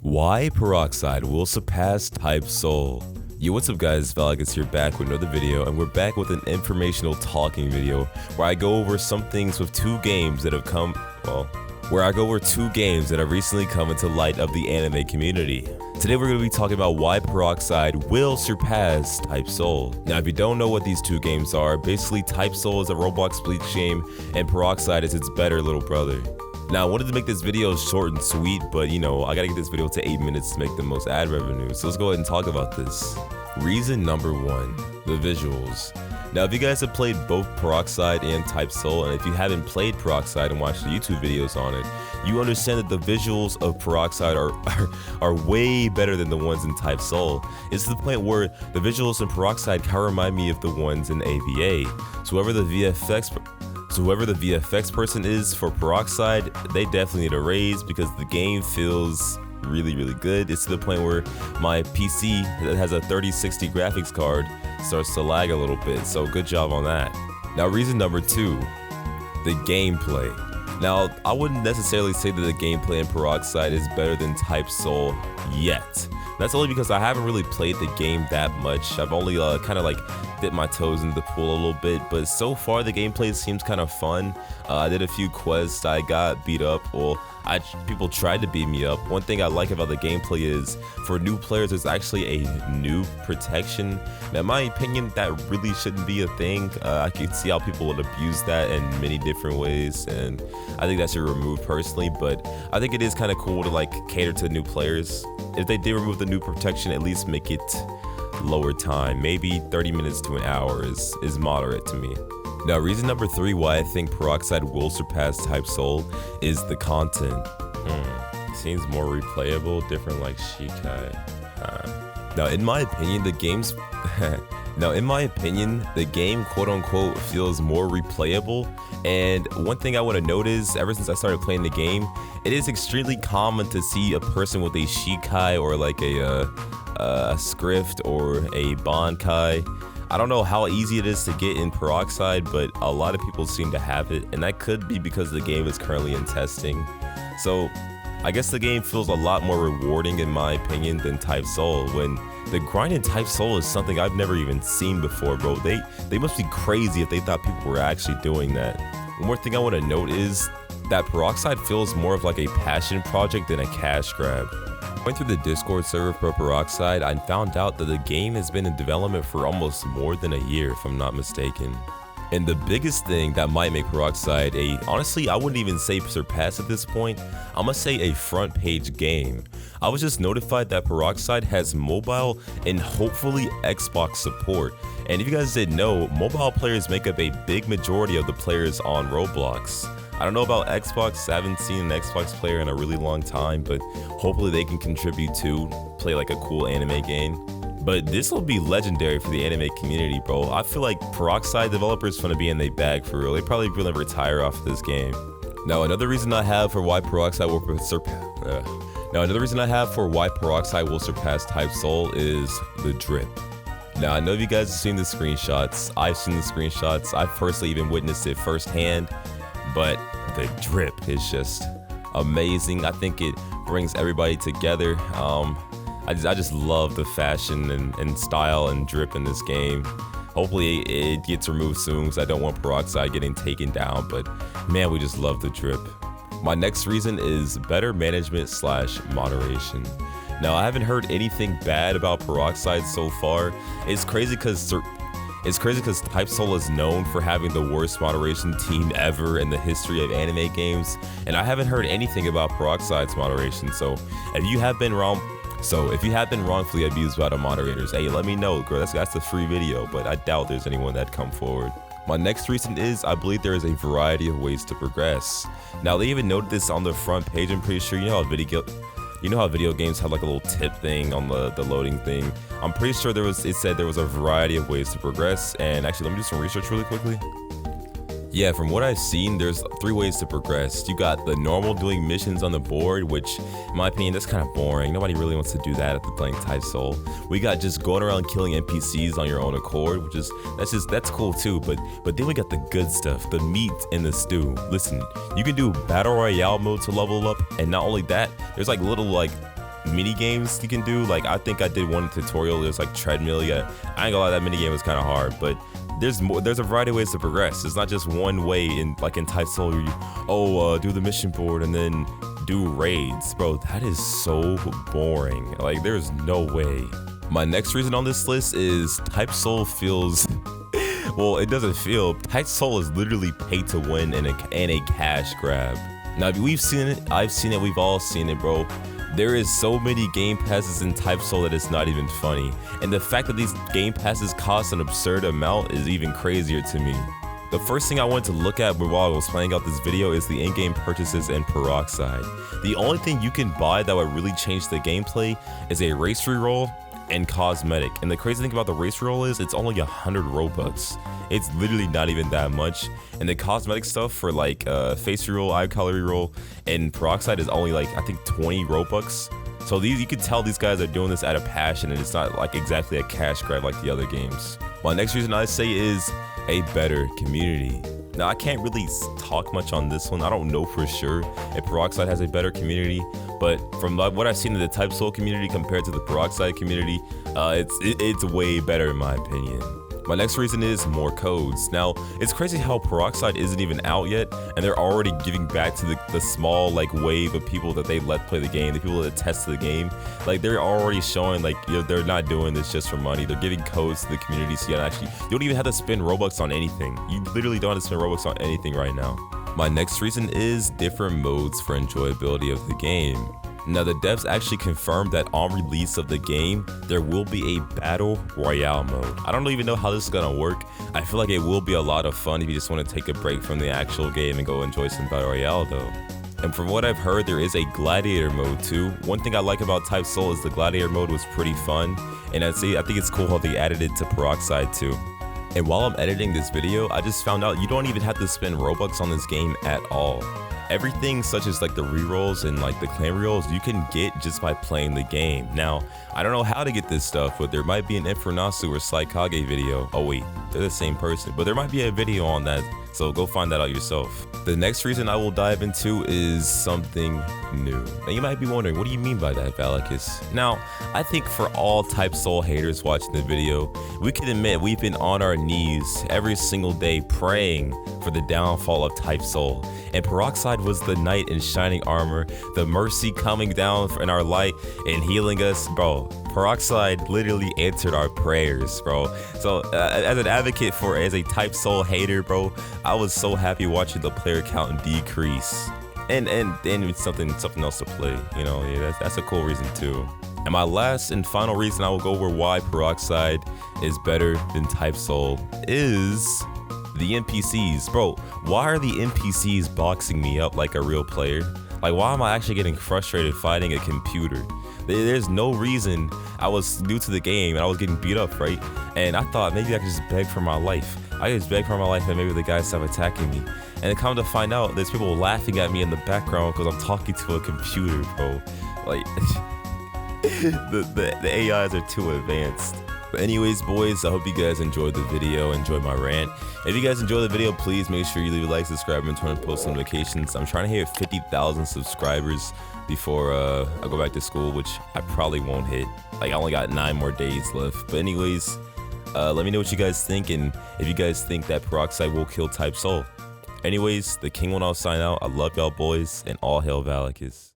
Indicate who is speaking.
Speaker 1: Why Peroxide will surpass Type Soul. Yo, what's up guys, Valekis here back with another video, and we're back with an informational talking video where I go over some things with two games that have recently come into light of the anime community. Today we're going to be talking about why Peroxide will surpass Type Soul. Now if you don't know what these two games are, basically Type Soul is a Roblox Bleach game and Peroxide is its better little brother. Now I wanted to make this video short and sweet, but I gotta get this video to 8 minutes to make the most ad revenue, so let's go ahead and talk about this. Reason number one, the visuals. Now if you guys have played both Peroxide and Type Soul, and if you haven't played Peroxide and watched the YouTube videos on it, you understand that the visuals of Peroxide are way better than the ones in Type Soul. It's to the point where the visuals in Peroxide kind of remind me of the ones in AVA. So whoever the VFX person is for Peroxide, they definitely need a raise because the game feels really good. It's to the point where my PC that has a 3060 graphics card starts to lag a little bit, so good job on that. Now reason number two, the gameplay. Now I wouldn't necessarily say that the gameplay in Peroxide is better than Type Soul yet. That's only because I haven't really played the game that much. I've only kind of like dipped my toes into the pool a little bit, but so far the gameplay seems kind of fun. I did a few quests, I got beat up, people tried to beat me up. One thing I like about the gameplay is, for new players, there's actually a noob protection. Now in my opinion, that really shouldn't be a thing. I can see how people would abuse that in many different ways, and I think that should be removed personally, but I think it is kind of cool to like cater to new players. If they did remove the noob protection, at least make it lower time. Maybe 30 minutes to an hour is moderate to me. Now reason number three why I think Peroxide will surpass Type Soul is the content. Seems more replayable, different like Shikai. Now in my opinion, the game quote unquote feels more replayable, and one thing I want to note is, ever since I started playing the game, it is extremely common to see a person with a Shikai or like a Script or a Bankai. I don't know how easy it is to get in Peroxide, but a lot of people seem to have it, and that could be because the game is currently in testing. So I guess the game feels a lot more rewarding in my opinion than Type Soul, when the grind in Type Soul is something I've never even seen before, bro. They must be crazy if they thought people were actually doing that. One more thing I want to note is that Peroxide feels more of like a passion project than a cash grab. Going through the Discord server for Peroxide, I found out that the game has been in development for almost more than a year, if I'm not mistaken. And the biggest thing that might make Peroxide honestly, I wouldn't even say surpass at this point, I'm gonna say a front page game. I was just notified that Peroxide has mobile and hopefully Xbox support. And if you guys didn't know, mobile players make up a big majority of the players on Roblox. I don't know about Xbox, I haven't seen an Xbox player in a really long time, but hopefully they can contribute to play like a cool anime game. But this will be legendary for the anime community, bro. I feel like Peroxide developers gonna be in their bag for real. They probably gonna retire off this game. Now another reason I have for why Peroxide will surpass Type Soul is the drip. Now I know you guys have seen the screenshots. I've seen the screenshots. I've personally even witnessed it firsthand. But the drip is just amazing. I think it brings everybody together. I just love the fashion and style and drip in this game. Hopefully it gets removed soon, because I don't want Peroxide getting taken down, but man, we just love the drip. My next reason is better management / moderation. Now I haven't heard anything bad about Peroxide so far. It's crazy because Type Soul is known for having the worst moderation team ever in the history of anime games, and I haven't heard anything about Peroxide's moderation. So if you have been wrongfully abused by the moderators, hey, let me know, girl. That's a free video, but I doubt there's anyone that come forward. My next reason is I believe there is a variety of ways to progress. Now they even noted this on the front page. I'm pretty sure you know how video games have like a little tip thing on the loading thing. I'm pretty sure it said there was a variety of ways to progress, and actually let me do some research really quickly. Yeah, from what I've seen, there's 3 ways to progress. You got the normal doing missions on the board, which in my opinion, that's kind of boring. Nobody really wants to do that after playing Type Soul. We got just going around killing NPCs on your own accord, which is, that's cool too, but then we got the good stuff, the meat and the stew. Listen, you can do Battle Royale mode to level up, and not only that, there's like little mini games you can do. Like I think I did one tutorial. There's like treadmill. Yeah, I ain't gonna lie, that mini game was kind of hard, but there's a variety of ways to progress. It's not just one way in Type Soul where you do the mission board and then do raids. Bro, that is so boring. Like there's no way. My next reason on this list is Type Soul feels well, it doesn't feel. Type Soul is literally pay to win and a cash grab. Now we've seen it, I've seen it, we've all seen it, bro. There is so many game passes in Type Soul that it's not even funny. And the fact that these game passes cost an absurd amount is even crazier to me. The first thing I wanted to look at while I was planning out this video is the in-game purchases in Peroxide. The only thing you can buy that would really change the gameplay is a race reroll and cosmetic. And the crazy thing about the race reroll is it's only 100 Robux. It's literally not even that much. And the cosmetic stuff for like face reroll, eye color reroll, and Peroxide is only like I think 20 Robux. So these, you can tell these guys are doing this out of passion, and it's not like exactly a cash grab like the other games. My next reason I say is a better community. Now I can't really talk much on this one. I don't know for sure if Peroxide has a better community, but from what I've seen in the Type Soul community compared to the Peroxide community, it's way better in my opinion. My next reason is more codes. Now, it's crazy how Peroxide isn't even out yet, and they're already giving back to the small like wave of people that they let play the game, the people that test the game. Like they're already showing like they're not doing this just for money. They're giving codes to the community, so you don't even have to spend Robux on anything. You literally don't have to spend Robux on anything right now. My next reason is different modes for enjoyability of the game. Now the devs actually confirmed that on release of the game, there will be a battle royale mode. I don't even know how this is gonna work. I feel like it will be a lot of fun if you just want to take a break from the actual game and go enjoy some battle royale though. And from what I've heard, there is a gladiator mode too. One thing I like about Type Soul is the gladiator mode was pretty fun, and I think it's cool how they added it to Peroxide too. And while I'm editing this video, I just found out you don't even have to spend Robux on this game at all. Everything such as like the rerolls and like the clan rerolls you can get just by playing the game. Now, I don't know how to get this stuff, but there might be an Infernasu or Slikage video. Oh wait, they're the same person, but there might be a video on that, so go find that out yourself. The next reason I will dive into is something new. Now you might be wondering, what do you mean by that, Valekis? Now, I think for all Type Soul haters watching the video, we can admit we've been on our knees every single day praying for the downfall of Type Soul. And Peroxide was the knight in shining armor, the mercy coming down in our light and healing us, bro. Peroxide literally answered our prayers, bro. So as an advocate as a Type Soul hater, bro, I was so happy watching the player count decrease. And something else to play, you know. Yeah, that's a cool reason too. And my last and final reason I will go over why Peroxide is better than Type Soul is the NPCs. Bro, why are the NPCs boxing me up like a real player? Like, why am I actually getting frustrated fighting a computer? There's no reason. I was new to the game and I was getting beat up, right? And I thought maybe I could just beg for my life. I just beg for my life and maybe the guys stop attacking me. And come to find out, there's people laughing at me in the background because I'm talking to a computer, bro. Like, the AIs are too advanced. But anyways, boys, I hope you guys enjoyed the video, enjoyed my rant. If you guys enjoyed the video, please make sure you leave a like, subscribe, and turn on post notifications. I'm trying to hit 50,000 subscribers before I go back to school, which I probably won't hit. Like, I only got 9 more days left. But anyways, let me know what you guys think, and if you guys think that Peroxide will kill Type Soul. Anyways, the King will now sign out. I love y'all boys, and all hail Valekis.